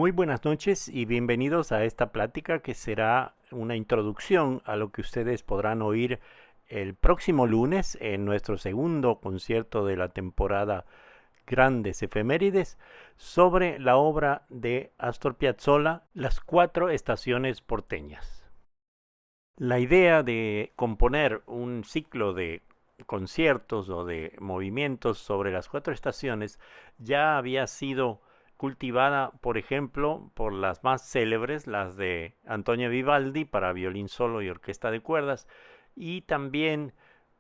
Muy buenas noches y bienvenidos a esta plática que será una introducción a lo que ustedes podrán oír el próximo lunes en nuestro segundo concierto de la temporada Grandes Efemérides sobre la obra de Astor Piazzolla, Las Cuatro Estaciones Porteñas. La idea de componer un ciclo de conciertos o de movimientos sobre las cuatro estaciones ya había sido cultivada, por ejemplo, por las más célebres, las de Antonio Vivaldi para violín solo y orquesta de cuerdas, y también,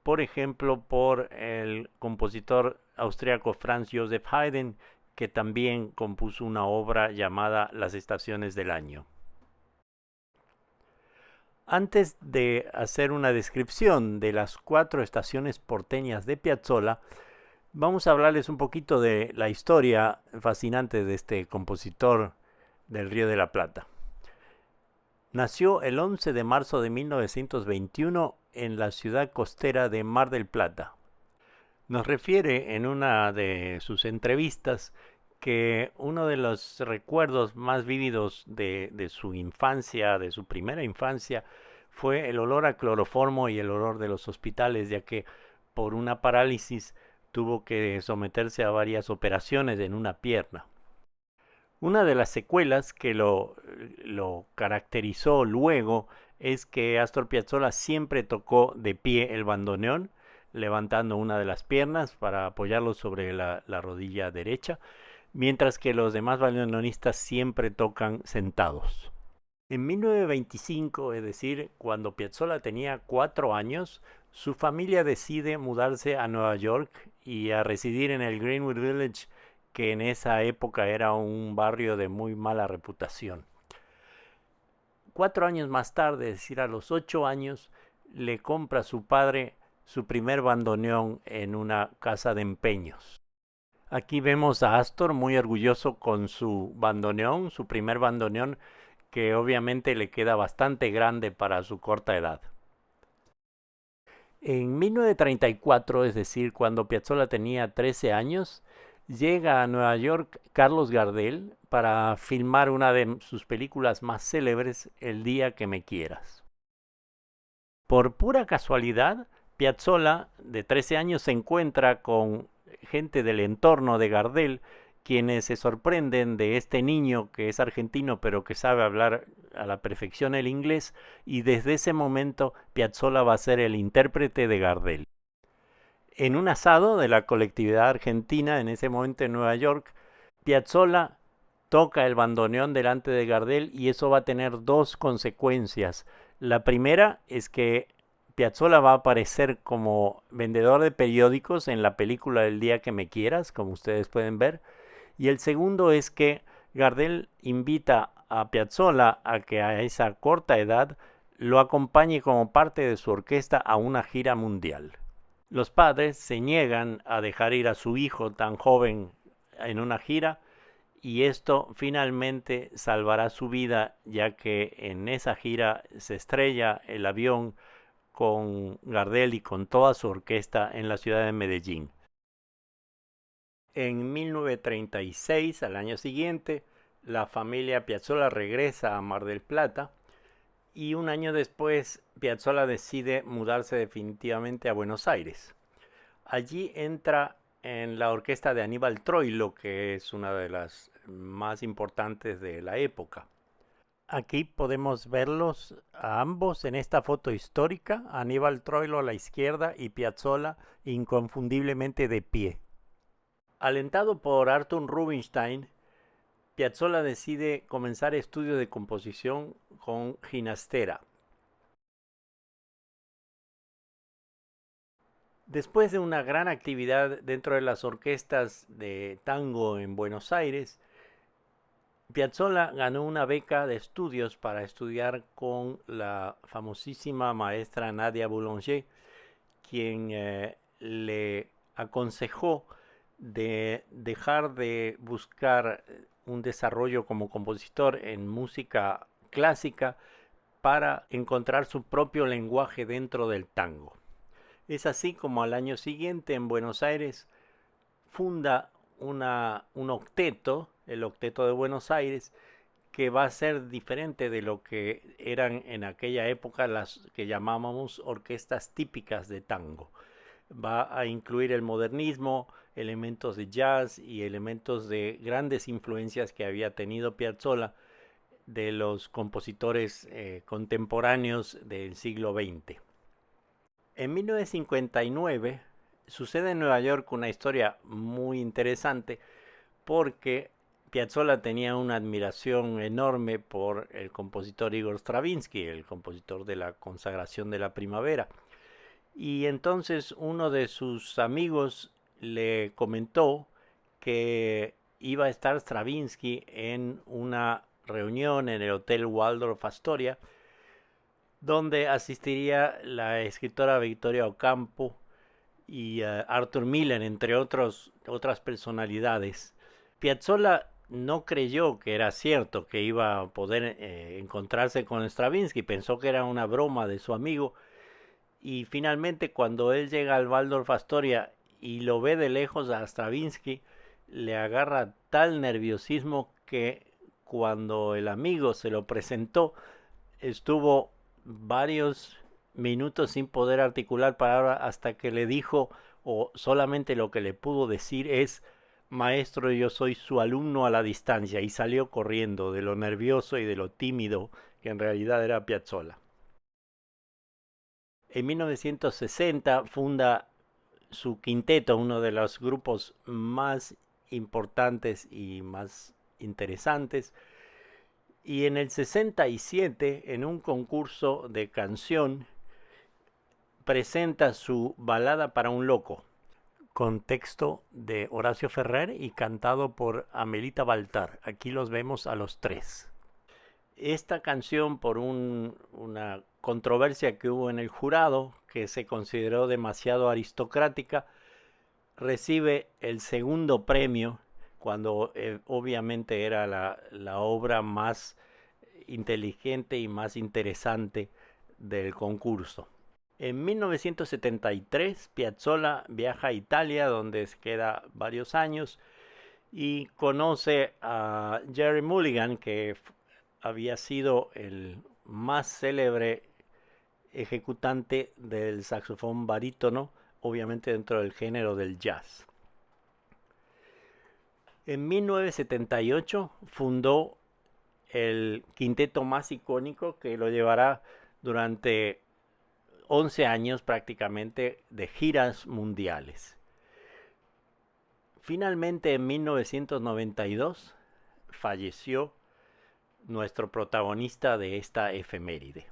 por ejemplo, por el compositor austriaco Franz Joseph Haydn, que también compuso una obra llamada Las Estaciones del Año. Antes de hacer una descripción de las cuatro estaciones porteñas de Piazzolla, vamos a hablarles un poquito de la historia fascinante de este compositor del Río de la Plata. Nació el 11 de marzo de 1921 en la ciudad costera de Mar del Plata. Nos refiere en una de sus entrevistas que uno de los recuerdos más vívidos de su infancia, de su primera infancia, fue el olor a cloroformo y el olor de los hospitales, ya que por una parálisis tuvo que someterse a varias operaciones en una pierna. Una de las secuelas que lo caracterizó luego es que Astor Piazzolla siempre tocó de pie el bandoneón, levantando una de las piernas para apoyarlo sobre la rodilla derecha, mientras que los demás bandoneonistas siempre tocan sentados. En 1925, es decir, cuando Piazzolla tenía 4 años, su familia decide mudarse a Nueva York y a residir en el Greenwood Village, que en esa época era un barrio de muy mala reputación. 4 años más tarde, es decir, a los 8 años, le compra a su padre su primer bandoneón en una casa de empeños. Aquí vemos a Astor muy orgulloso con su bandoneón, su primer bandoneón, que obviamente le queda bastante grande para su corta edad. En 1934, es decir, cuando Piazzolla tenía 13 años, llega a Nueva York Carlos Gardel para filmar una de sus películas más célebres, El día que me quieras. Por pura casualidad, Piazzolla, de 13 años, se encuentra con gente del entorno de Gardel, quienes se sorprenden de este niño que es argentino pero que sabe hablar a la perfección el inglés, y desde ese momento Piazzolla va a ser el intérprete de Gardel. En un asado de la colectividad argentina en ese momento en Nueva York, Piazzolla toca el bandoneón delante de Gardel y eso va a tener dos consecuencias. La primera es que Piazzolla va a aparecer como vendedor de periódicos en la película El día que me quieras, como ustedes pueden ver. Y el segundo es que Gardel invita a Piazzolla a que a esa corta edad lo acompañe como parte de su orquesta a una gira mundial. Los padres se niegan a dejar ir a su hijo tan joven en una gira y esto finalmente salvará su vida, ya que en esa gira se estrella el avión con Gardel y con toda su orquesta en la ciudad de Medellín. En 1936, al año siguiente, la familia Piazzolla regresa a Mar del Plata y un año después Piazzolla decide mudarse definitivamente a Buenos Aires. Allí entra en la orquesta de Aníbal Troilo, que es una de las más importantes de la época. Aquí podemos verlos a ambos en esta foto histórica, Aníbal Troilo a la izquierda y Piazzolla inconfundiblemente de pie. Alentado por Arthur Rubinstein, Piazzolla decide comenzar estudios de composición con Ginastera. Después de una gran actividad dentro de las orquestas de tango en Buenos Aires, Piazzolla ganó una beca de estudios para estudiar con la famosísima maestra Nadia Boulanger, quien le aconsejó de dejar de buscar un desarrollo como compositor en música clásica para encontrar su propio lenguaje dentro del tango. Es así como al año siguiente en Buenos Aires funda un octeto, el Octeto de Buenos Aires, que va a ser diferente de lo que eran en aquella época las que llamábamos orquestas típicas de tango. Va a incluir el modernismo, elementos de jazz y elementos de grandes influencias que había tenido Piazzolla de los compositores contemporáneos del siglo XX. En 1959 sucede en Nueva York una historia muy interesante porque Piazzolla tenía una admiración enorme por el compositor Igor Stravinsky, el compositor de la consagración de la primavera. Y entonces uno de sus amigos le comentó que iba a estar Stravinsky en una reunión en el Hotel Waldorf Astoria, donde asistiría la escritora Victoria Ocampo y Arthur Miller, entre otras personalidades. Piazzolla no creyó que era cierto que iba a poder encontrarse con Stravinsky, pensó que era una broma de su amigo, y finalmente cuando él llega al Waldorf Astoria y lo ve de lejos a Stravinsky, le agarra tal nerviosismo que cuando el amigo se lo presentó, estuvo varios minutos sin poder articular palabra hasta que le dijo, o solamente lo que le pudo decir es: maestro, yo soy su alumno a la distancia, y salió corriendo de lo nervioso y de lo tímido que en realidad era Piazzolla. En 1960 funda su quinteto, uno de los grupos más importantes y más interesantes, y en el 67, en un concurso de canción, presenta su Balada para un loco, con texto de Horacio Ferrer y cantado por Amelita Baltar. Aquí los vemos a los tres. Esta canción, por una controversia que hubo en el jurado, que se consideró demasiado aristocrática, recibe el segundo premio, cuando obviamente era la obra más inteligente y más interesante del concurso. En 1973 Piazzolla viaja a Italia, donde se queda varios años, y conoce a Gerry Mulligan, que había sido el más célebre ejecutante del saxofón barítono, obviamente dentro del género del jazz. En 1978 fundó el quinteto más icónico, que lo llevará durante 11 años prácticamente de giras mundiales. Finalmente, en 1992 falleció nuestro protagonista de esta efeméride.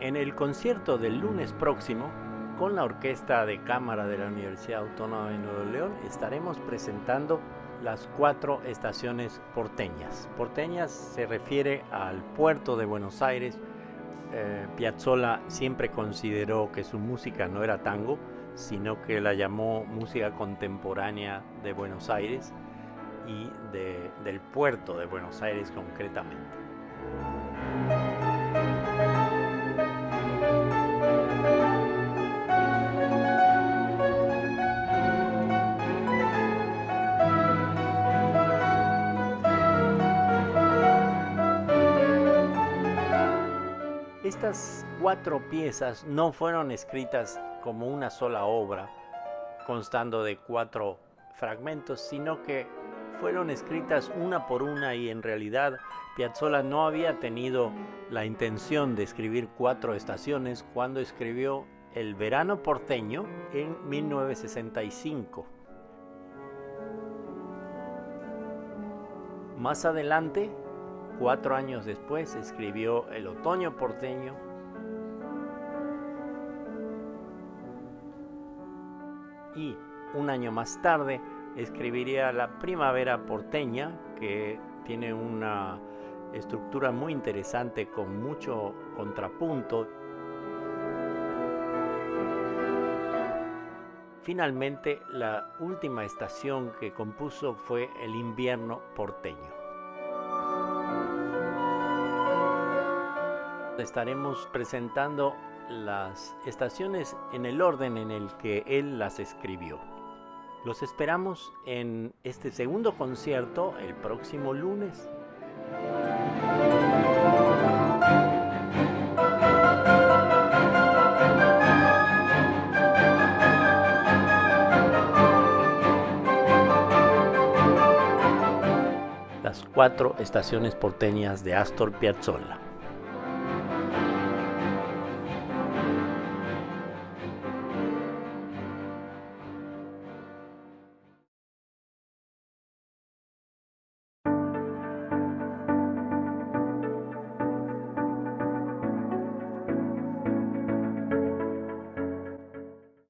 En el concierto del lunes próximo, con la Orquesta de Cámara de la Universidad Autónoma de Nuevo León, estaremos presentando las 4 estaciones porteñas. Porteñas se refiere al puerto de Buenos Aires. Piazzolla siempre consideró que su música no era tango, sino que la llamó música contemporánea de Buenos Aires y del puerto de Buenos Aires concretamente. Estas 4 piezas no fueron escritas como una sola obra, constando de 4 fragmentos, sino que fueron escritas una por una, y en realidad Piazzolla no había tenido la intención de escribir 4 estaciones cuando escribió El verano porteño en 1965. Más adelante, 4 años después, escribió El otoño porteño, y un año más tarde escribiría La primavera porteña, que tiene una estructura muy interesante con mucho contrapunto. Finalmente, la última estación que compuso fue El invierno porteño. Estaremos presentando las estaciones en el orden en el que él las escribió. Los esperamos en este segundo concierto el próximo lunes. Las 4 estaciones porteñas de Astor Piazzolla.